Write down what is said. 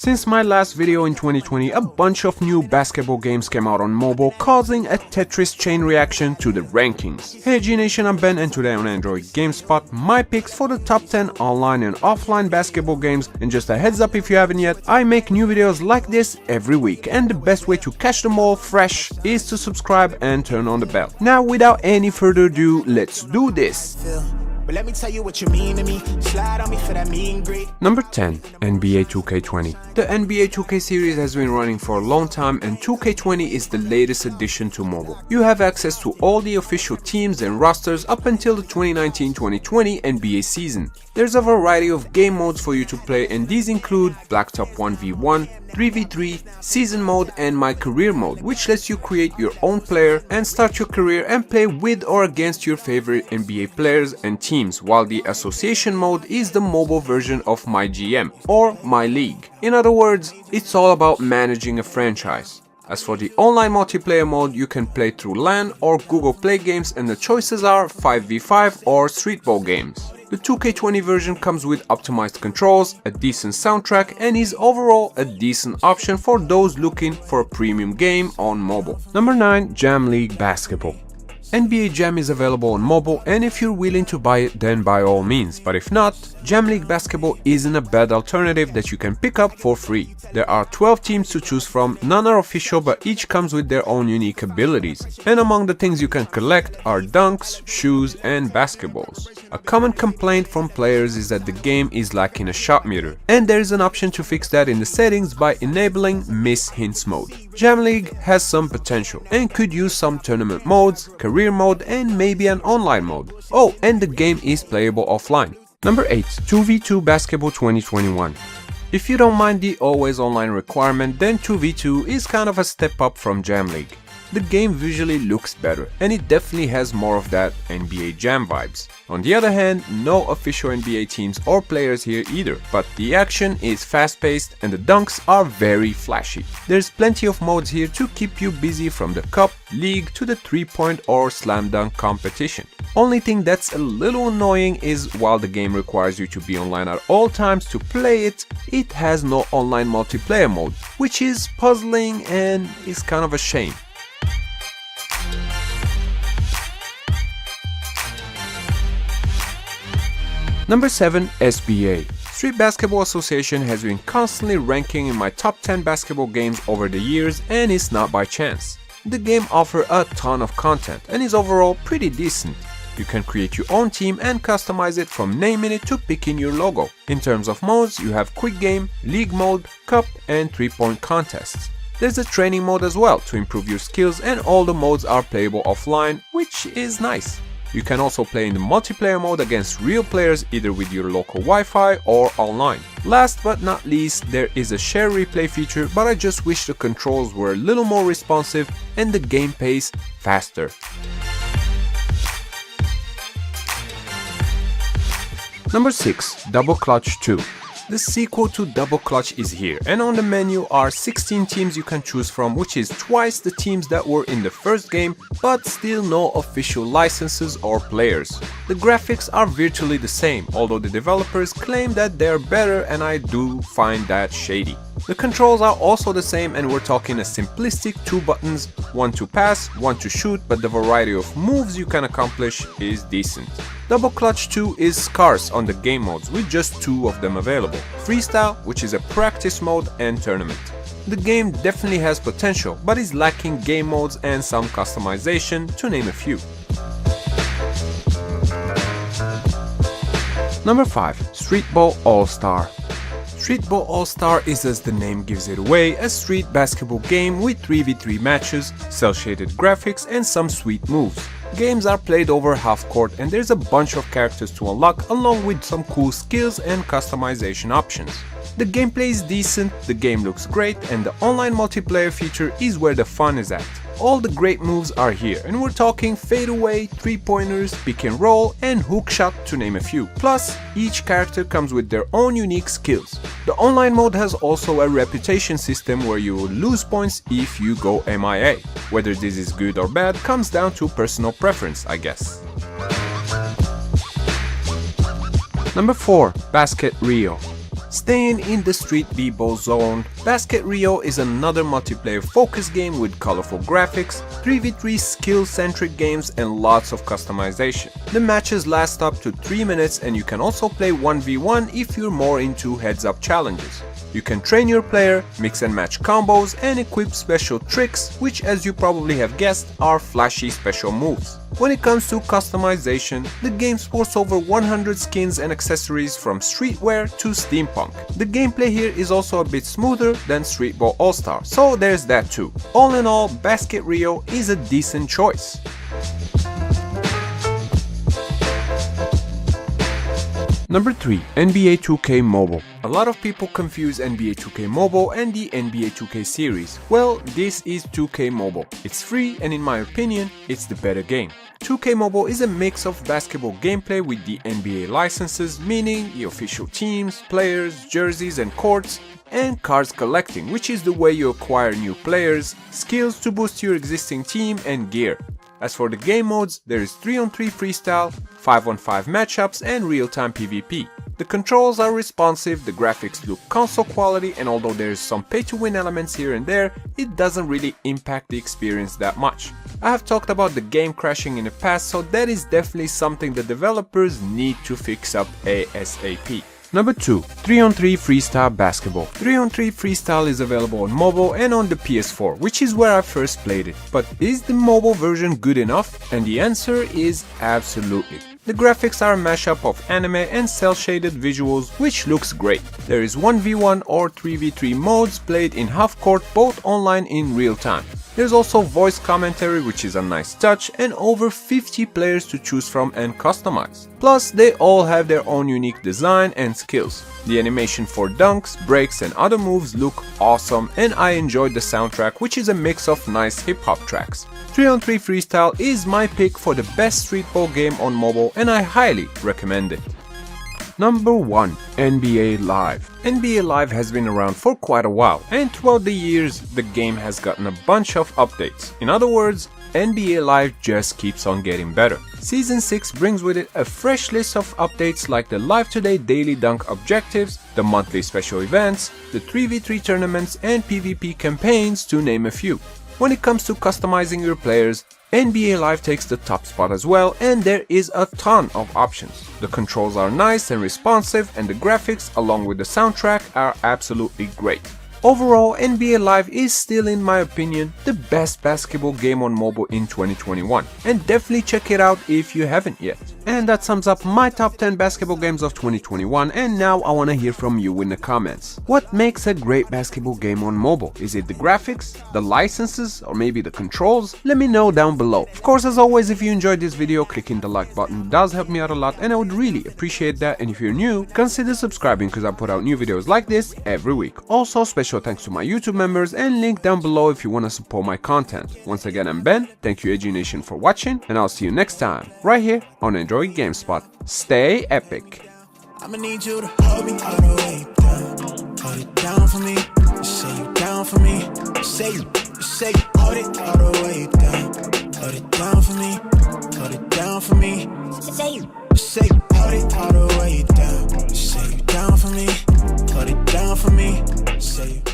Since my last video in 2020, a bunch of new basketball games came out on mobile, causing a Tetris chain reaction to the rankings. Hey G Nation, I'm Ben, and today on Android GameSpot, my picks for the top 10 online and offline basketball games. And just a heads up if you haven't yet, I make new videos like this every week, and the best way to catch them all fresh is to subscribe and turn on the bell. Now without any further ado, let's do this. But let me tell you what you mean to me. Slide on me for that mean greet. Number 10. NBA 2K20. The NBA 2K series has been running for a long time, and 2K20 is the latest addition to mobile. You have access to all the official teams and rosters up until the 2019-2020 NBA season. There's a variety of game modes for you to play, and these include Blacktop 1v1, 3v3, Season Mode, and My Career Mode, which lets you create your own player and start your career and play with or against your favorite NBA players and teams, while the Association Mode is the mobile version of My GM, or My League. In other words, it's all about managing a franchise. As for the online multiplayer mode, you can play through LAN or Google Play games, and the choices are 5v5 or Street Ball games. The 2K20 version comes with optimized controls, a decent soundtrack, and is overall a decent option for those looking for a premium game on mobile. Number 9. Jam League Basketball. NBA Jam is available on mobile, and if you're willing to buy it, then by all means, but if not, Jam League Basketball isn't a bad alternative that you can pick up for free. There are 12 teams to choose from, none are official, but each comes with their own unique abilities. And among the things you can collect are dunks, shoes, and basketballs. A common complaint from players is that the game is lacking a shot meter, and there is an option to fix that in the settings by enabling Miss Hints mode. Jam League has some potential and could use some tournament modes, career mode, and maybe an online mode. Oh, and the game is playable offline. Number 8. 2v2 Basketball 2021. If you don't mind the always online requirement, then 2v2 is kind of a step up from Jam League. The game visually looks better, and it definitely has more of that NBA Jam vibes. On the other hand, no official NBA teams or players here either, but the action is fast-paced and the dunks are very flashy. There's plenty of modes here to keep you busy, from the cup, league to the 3-point or slam dunk competition. Only thing that's a little annoying is while the game requires you to be online at all times to play it, it has no online multiplayer mode, which is puzzling and is kind of a shame. Number 7. SBA. Street Basketball Association has been constantly ranking in my top 10 basketball games over the years, and it's not by chance. The game offers a ton of content and is overall pretty decent. You can create your own team and customize it, from naming it to picking your logo. In terms of modes, you have Quick Game, League Mode, Cup, and 3-point contests. There's a training mode as well to improve your skills, and all the modes are playable offline, which is nice. You can also play in the multiplayer mode against real players, either with your local Wi-Fi or online. Last but not least, there is a share replay feature, but I just wish the controls were a little more responsive and the game pace faster. Number 6. Double Clutch 2. The sequel to Double Clutch is here, and on the menu are 16 teams you can choose from, which is twice the teams that were in the first game, but still no official licenses or players. The graphics are virtually the same, although the developers claim that they're better, and I do find that shady. The controls are also the same, and we're talking a simplistic 2 buttons, one to pass, one to shoot, but the variety of moves you can accomplish is decent. Double Clutch 2 is scarce on the game modes, with just 2 of them available: Freestyle, which is a practice mode, and Tournament. The game definitely has potential, but is lacking game modes and some customization, to name a few. Number 5. Street Ball All-Star. Street Ball All-Star is, as the name gives it away, a street basketball game with 3v3 matches, cel-shaded graphics, and some sweet moves. Games are played over half court, and there's a bunch of characters to unlock, along with some cool skills and customization options. The gameplay is decent, the game looks great, and the online multiplayer feature is where the fun is at. All the great moves are here, and we're talking fadeaway, 3-pointers, pick and roll, and hook shot, to name a few. Plus, each character comes with their own unique skills. The online mode has also a reputation system where you will lose points if you go MIA. Whether this is good or bad comes down to personal preference, I guess. Number 4. Basket Rio. Staying in the Street B-Ball zone, Basket Rio is another multiplayer focused game with colorful graphics, 3v3 skill-centric games and lots of customization. The matches last up to 3 minutes and you can also play 1v1 if you're more into heads-up challenges. You can train your player, mix and match combos, and equip special tricks, which as you probably have guessed are flashy special moves. When it comes to customization, the game sports over 100 skins and accessories from streetwear to steampunk. The gameplay here is also a bit smoother than Street Ball All-Star, so there's that too. All in all, Basket Rio is a decent choice. Number 3. NBA 2K Mobile. A lot of people confuse NBA 2K Mobile and the NBA 2K series. Well, this is 2K Mobile. It's free and in my opinion, it's the better game. 2K Mobile is a mix of basketball gameplay with the NBA licenses, meaning the official teams, players, jerseys and courts, and cards collecting, which is the way you acquire new players, skills to boost your existing team and gear. As for the game modes, there is 3-on-3 freestyle, 5-on-5 matchups and real-time PvP. The controls are responsive, the graphics look console quality, and although there is some pay-to-win elements here and there, it doesn't really impact the experience that much. I have talked about the game crashing in the past, so that is definitely something the developers need to fix up ASAP. Number 2. 3-on-3 Freestyle Basketball. 3-on-3 Freestyle is available on mobile and on the PS4, which is where I first played it. But is the mobile version good enough? And the answer is absolutely. The graphics are a mashup of anime and cel-shaded visuals, which looks great. There is 1v1 or 3v3 modes played in half-court, both online in real time. There's also voice commentary, which is a nice touch, and over 50 players to choose from and customize. Plus, they all have their own unique design and skills. The animation for dunks, breaks and other moves look awesome, and I enjoyed the soundtrack, which is a mix of nice hip-hop tracks. 3-on-3 Freestyle is my pick for the best street ball game on mobile, and I highly recommend it. Number 1. NBA Live. NBA Live has been around for quite a while, and throughout the years, the game has gotten a bunch of updates. In other words, NBA Live just keeps on getting better. Season 6 brings with it a fresh list of updates like the Live Today daily dunk objectives, the monthly special events, the 3v3 tournaments and PvP campaigns, to name a few. When it comes to customizing your players, NBA Live takes the top spot as well, and there is a ton of options. The controls are nice and responsive, and the graphics along with the soundtrack are absolutely great. Overall, NBA Live is still, in my opinion, the best basketball game on mobile in 2021, and definitely check it out if you haven't yet. And that sums up my top 10 basketball games of 2021, and now I wanna hear from you in the comments. What makes a great basketball game on mobile? Is it the graphics, the licenses, or maybe the controls? Let me know down below. Of course, as always, if you enjoyed this video, clicking the like button does help me out a lot, and I would really appreciate that. And if you're new, consider subscribing because I put out new videos like this every week. Also, special thanks to my YouTube members, and link down below if you want to support my content. Once again, I'm Ben, thank you AG Nation for watching, and I'll see you next time, right here on Android GameSpot. Stay epic. I'ma need you to hold me all the way down. Hold it down for me. Say you down for me. Say you hold it all the way down. Hold it down for me. Hold it down for me. Say you hold it all the way down. Say you down for me. Hold it down for me. Say you